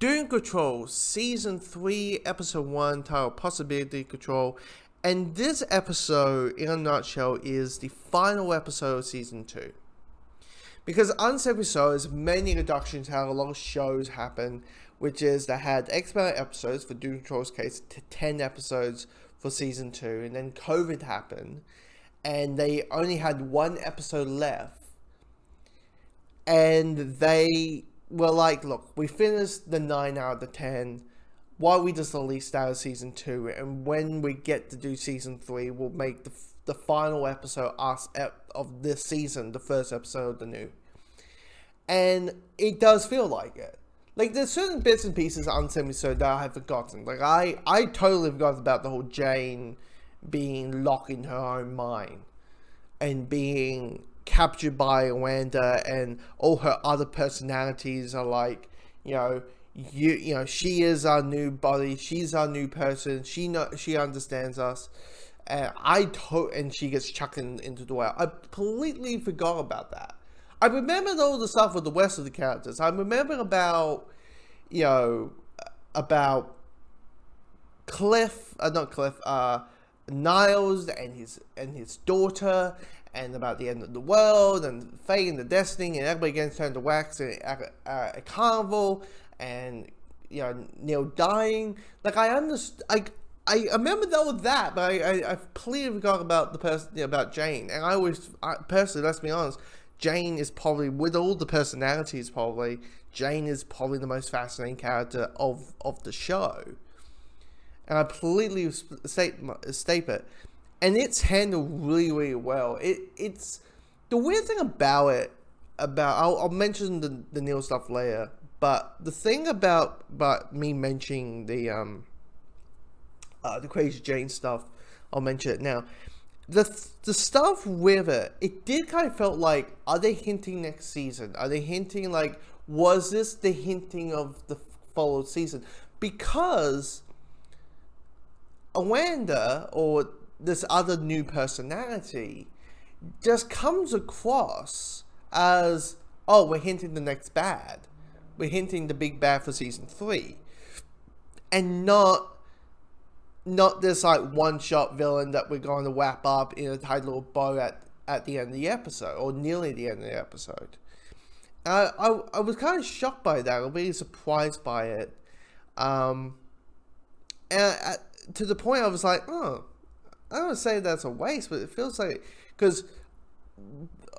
Doom Control, Season 3, Episode 1, titled Possibility Control. And this episode, in a nutshell, is the final episode of Season 2. Because on this episode, as many introductions how a lot of shows happen, which is they had X amount of episodes, for Doom Control's case, 10 episodes for Season 2, and then COVID happened, and they only had one episode left. And they were like, look, we finished the 9 out of the 10. Why don't we just release that as Season 2? And when we get to do Season 3, we'll make the final episode of this season, the first episode of the new. And it does feel like it. Like, there's certain bits and pieces on this episode that I have forgotten. Like, I totally forgot about the whole Jane being locked in her own mind. And being captured by Wanda, and all her other personalities are like, you know, she is our new body, she's our new person, she understands us, and she gets chucked into the well. I completely forgot about that. I remembered all the stuff with the rest of the characters. I remember about Niles and his daughter, and about the end of the world, and fate and the destiny, and everybody getting turned to wax at a carnival, and Neil dying. Like, I remember all of that, but I completely forgot about the person, about Jane. And personally, let's be honest, Jane is probably, with all the personalities, Jane is probably the most fascinating character of the show. And I completely state it. And it's handled really, really well. It's the weird thing about it. I'll mention the Neil stuff later. But the thing about me mentioning the Crazy Jane stuff, I'll mention it now. The stuff with it did kind of felt like, are they hinting next season? Are they hinting like, was this the hinting of the followed season? Because Wanda, or this other new personality, just comes across as, oh, we're hinting the next bad. We're hinting the big bad for Season 3. And not this like one-shot villain that we're going to wrap up in a tight little bow at the end of the episode, or nearly the end of the episode. I was kind of shocked by that. I was really surprised by it. And to the point I was like, oh, I don't want to say that's a waste, but it feels like, because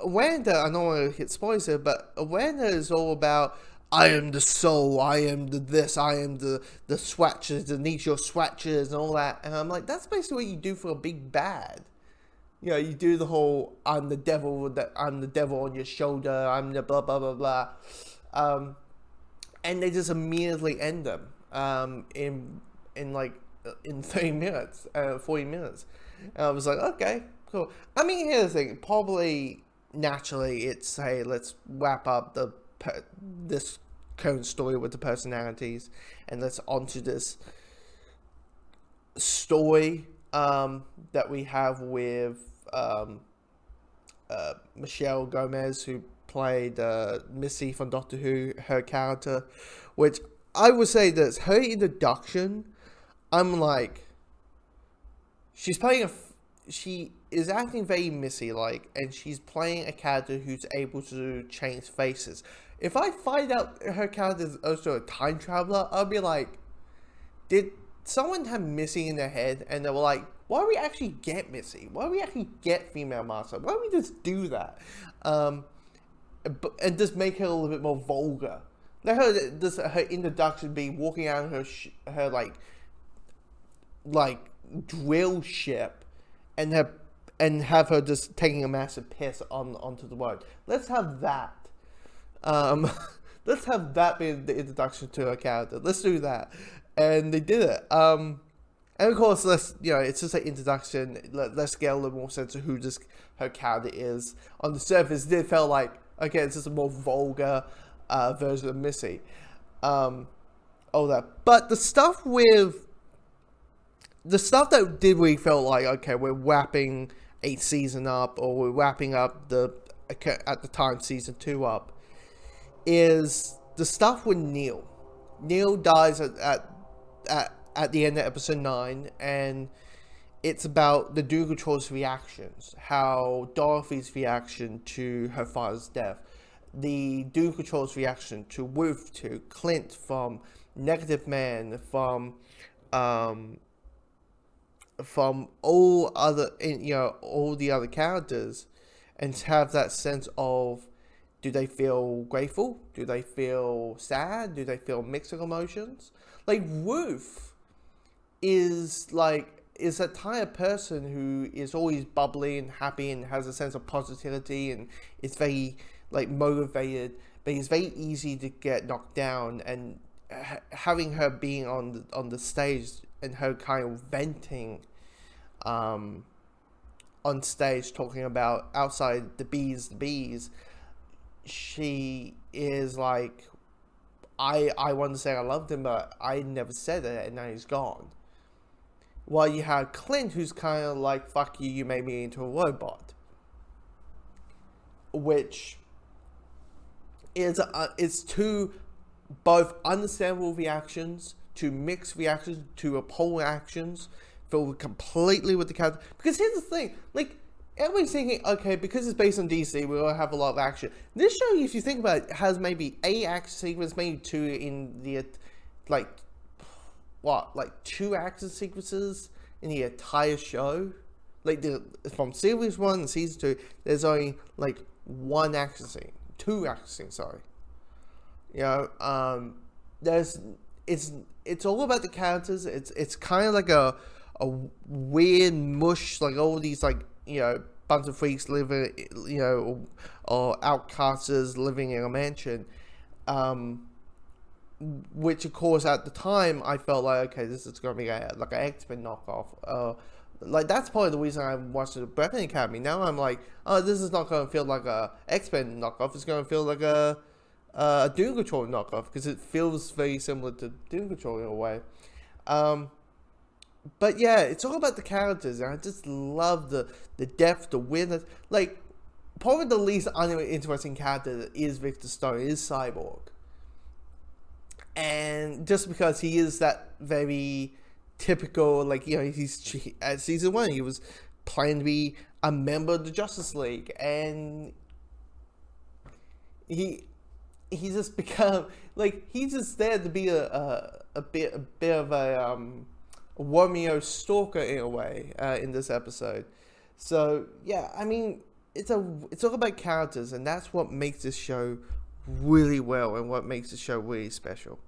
Wanda, I don't want to hit spoilers here, but Wanda is all about, I am the soul, I am the this, I am the swatches, the your swatches and all that. And I'm like, that's basically what you do for a big bad. You do the whole, I'm the devil on your shoulder, I'm the blah, blah, blah, blah. And they just immediately end them in 30 minutes, 40 minutes. And I was like, okay, cool. I mean, here's the thing. Probably, naturally, it's, hey, let's wrap up this current story with the personalities, and let's onto this story that we have with Michelle Gomez, who played Missy from Doctor Who, her character, which I would say that her introduction, I'm like, she is acting very Missy-like, and she's playing a character who's able to change faces. If I find out her character is also a time traveler, I'll be like, did someone have Missy in their head, and they were like, why don't we actually get Missy? Why don't we actually get Female Master? Why don't we just do that? And just make her a little bit more vulgar. Let her introduction be walking out her like drill ship, and have her just taking a massive piss onto the road. Let's have that. Let's have that be the introduction to her character. Let's do that. And they did it. And of course, it's just an introduction. Let's get a little more sense of who her character is. On the surface, it felt like, okay, it's just a more vulgar version of Missy. All that. But the stuff that did really felt like, okay, we're wrapping a season up, or we're wrapping up at the time Season 2 up, is the stuff with Neil. Neil dies at the end of episode 9, and it's about the Doom Patrol's reactions, how Dorothy's reaction to her father's death, the Doom Patrol's reaction to Wolf, to Clint, from Negative Man, from all other, all the other characters, and to have that sense of, do they feel grateful? Do they feel sad? Do they feel mixed emotions? Like, Wolf is that type of person who is always bubbly and happy and has a sense of positivity and is very, like, motivated, but it's very easy to get knocked down. And having her being on the stage and her kind of venting on stage, talking about outside the bees, she is like, I want to say I loved him, but I never said it, and now he's gone. While you have Clint, who's kind of like, fuck you, you made me into a robot. Which is two both understandable reactions, to mixed reactions, to opposing actions, filled completely with the character. Because here's the thing, like, everybody's thinking, okay, because it's based on DC, we'll have a lot of action. This show, if you think about it, has maybe 8 action sequences, maybe 2 in the, like 2 action sequences in the entire show. Like, from series 1 and season 2, there's only, like, 1 action scene. 2 action scenes, sorry. It's all about the characters. It's kind of like a weird mush, like all these, like, bunch of freaks living, or outcasts living in a mansion, which of course at the time I felt like, okay, this is going to be like an X-Men knockoff. Like, that's probably the reason I watched the Bethany Academy. Now I'm like, oh, this is not going to feel like a X-Men knockoff. It's going to feel like a Doom Patrol knockoff, because it feels very similar to Doom Patrol in a way. But yeah, it's all about the characters, and I just love the depth, the weirdness. Like, probably the least uninteresting character is Victor Stone, is Cyborg. And just because he is that very typical, like, he's at season 1, he was planning to be a member of the Justice League, and he just become, like, he's just there to be a bit of a Romeo stalker in a way in this episode. So yeah, I mean, it's all about characters, and that's what makes this show really well, and what makes the show really special.